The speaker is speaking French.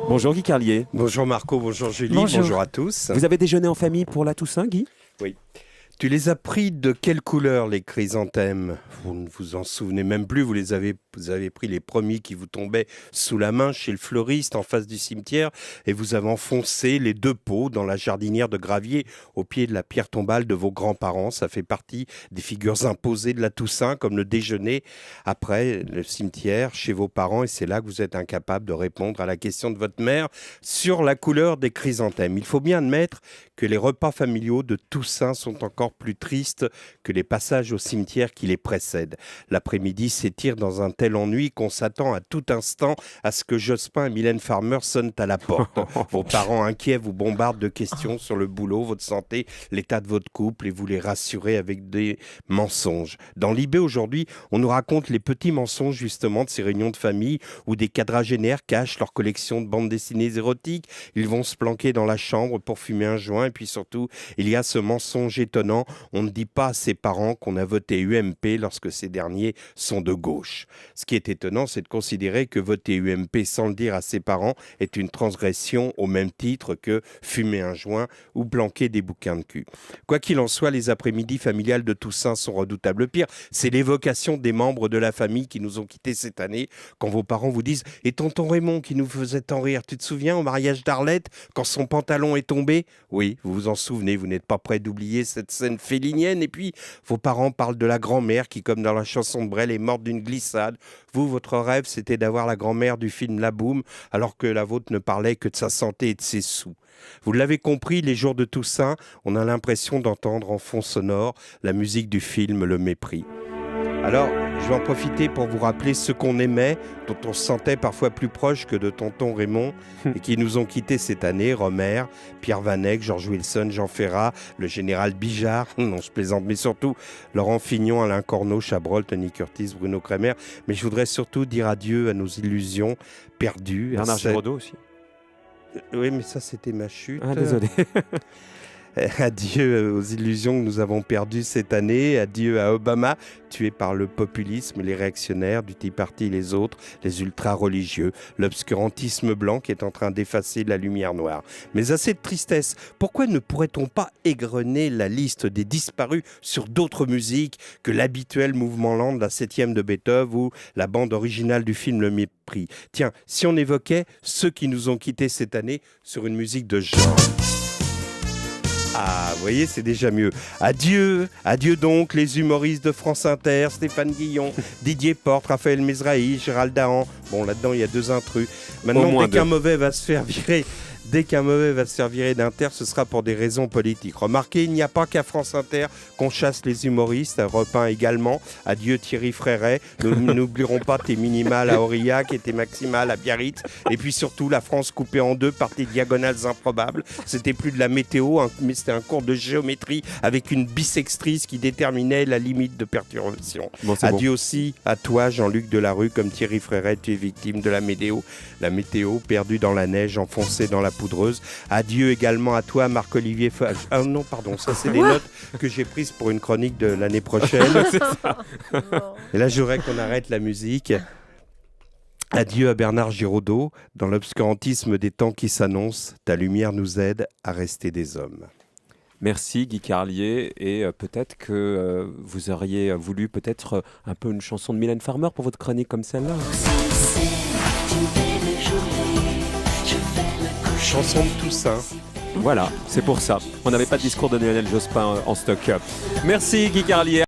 Bonjour Guy Carlier. Bonjour Marco, bonjour Julie, Bonjour. bonjour à tous. Vous avez déjeuné en famille pour la Toussaint, Guy? Oui. Tu les as pris de quelle couleur les chrysanthèmes? Vous ne vous en souvenez même plus, vous avez pris les premiers qui vous tombaient sous la main chez le fleuriste en face du cimetière et vous avez enfoncé les 2 pots dans la jardinière de gravier au pied de la pierre tombale de vos grands-parents. Ça fait partie des figures imposées de la Toussaint, comme le déjeuner après le cimetière chez vos parents, et c'est là que vous êtes incapable de répondre à la question de votre mère sur la couleur des chrysanthèmes. Il faut bien admettre que les repas familiaux de Toussaint sont encore plus tristes que les passages au cimetière qui les précèdent. L'après-midi s'étire dans un tel ennui qu'on s'attend à tout instant à ce que Jospin et Mylène Farmer sonnent à la porte. Vos parents inquiets vous bombardent de questions sur le boulot, votre santé, l'état de votre couple, et vous les rassurez avec des mensonges. Dans l'IB aujourd'hui, on nous raconte les petits mensonges justement de ces réunions de famille où des quadragénaires cachent leur collection de bandes dessinées érotiques. Ils vont se planquer dans la chambre pour fumer un joint, et puis surtout, il y a ce mensonge étonnant: on ne dit pas à ses parents qu'on a voté UMP lorsque ces derniers sont de gauche. Ce qui est étonnant, c'est de considérer que voter UMP sans le dire à ses parents est une transgression au même titre que fumer un joint ou planquer des bouquins de cul. Quoi qu'il en soit, les après-midi familiales de Toussaint sont redoutables. Le pire, c'est l'évocation des membres de la famille qui nous ont quittés cette année, quand vos parents vous disent: « Et tonton Raymond qui nous faisait tant rire, tu te souviens au mariage d'Arlette, quand son pantalon est tombé ?» Oui, vous vous en souvenez, vous n'êtes pas prêt d'oublier cette scène félinienne. Et puis, vos parents parlent de la grand-mère qui, comme dans la chanson de Brel, est morte d'une glissade. Vous, votre rêve, c'était d'avoir la grand-mère du film La Boum, alors que la vôtre ne parlait que de sa santé et de ses sous. Vous l'avez compris, les jours de Toussaint, on a l'impression d'entendre en fond sonore la musique du film Le Mépris. Alors, je vais en profiter pour vous rappeler ceux qu'on aimait, dont on se sentait parfois plus proche que de tonton Raymond, et qui nous ont quittés cette année: Romer, Pierre Vanek, George Wilson, Jean Ferrat, le général Bijard, non je plaisante, mais surtout Laurent Fignon, Alain Corneau, Chabrol, Tony Curtis, Bruno Kremer. Mais je voudrais surtout dire adieu à nos illusions perdues. Bernard Giraudot aussi. Oui, mais ça c'était ma chute. Ah, désolé. Adieu aux illusions que nous avons perdues cette année. Adieu à Obama, tué par le populisme, les réactionnaires du Tea Party et les autres, les ultra-religieux, l'obscurantisme blanc qui est en train d'effacer la lumière noire. Mais assez de tristesse. Pourquoi ne pourrait-on pas égrener la liste des disparus sur d'autres musiques que l'habituel mouvement lent de la 7e de Beethoven ou la bande originale du film Le Mépris? Tiens, si on évoquait ceux qui nous ont quittés cette année sur une musique de genre. Ah, vous voyez, c'est déjà mieux. Adieu, adieu donc les humoristes de France Inter, Stéphane Guillon, Didier Porte, Raphaël Mesrahi, Gérald Dahan. Bon, là-dedans, il y a 2 intrus. Maintenant, dès qu'un mauvais va se faire virer... d'Inter, ce sera pour des raisons politiques. Remarquez, il n'y a pas qu'à France Inter qu'on chasse les humoristes, à Europe 1 également. Adieu Thierry Fréret. Nous n'oublierons pas tes minimales à Aurillac et tes maximales à Biarritz. Et puis surtout, la France coupée en 2 par tes diagonales improbables. C'était plus de la météo, mais c'était un cours de géométrie avec une bissextrice qui déterminait la limite de perturbation. Bon, adieu aussi à toi, Jean-Luc Delarue, comme Thierry Fréret, tu es victime de la météo. La météo, perdue dans la neige, enfoncée dans la poudreuse. Adieu également à toi, Marc-Olivier Ah non, pardon, ça c'est des notes que j'ai prises pour une chronique de l'année prochaine. C'est ça. Et là, je voudrais qu'on arrête la musique. Adieu à Bernard Giraudot. Dans l'obscurantisme des temps qui s'annoncent, ta lumière nous aide à rester des hommes. Merci Guy Carlier, et peut-être que vous auriez voulu peut-être un peu une chanson de Mylène Farmer pour votre chronique comme celle-là. Chanson de Toussaint. Voilà, c'est pour ça. On n'avait pas de discours de Lionel Jospin en stock. Merci Guy Carlier.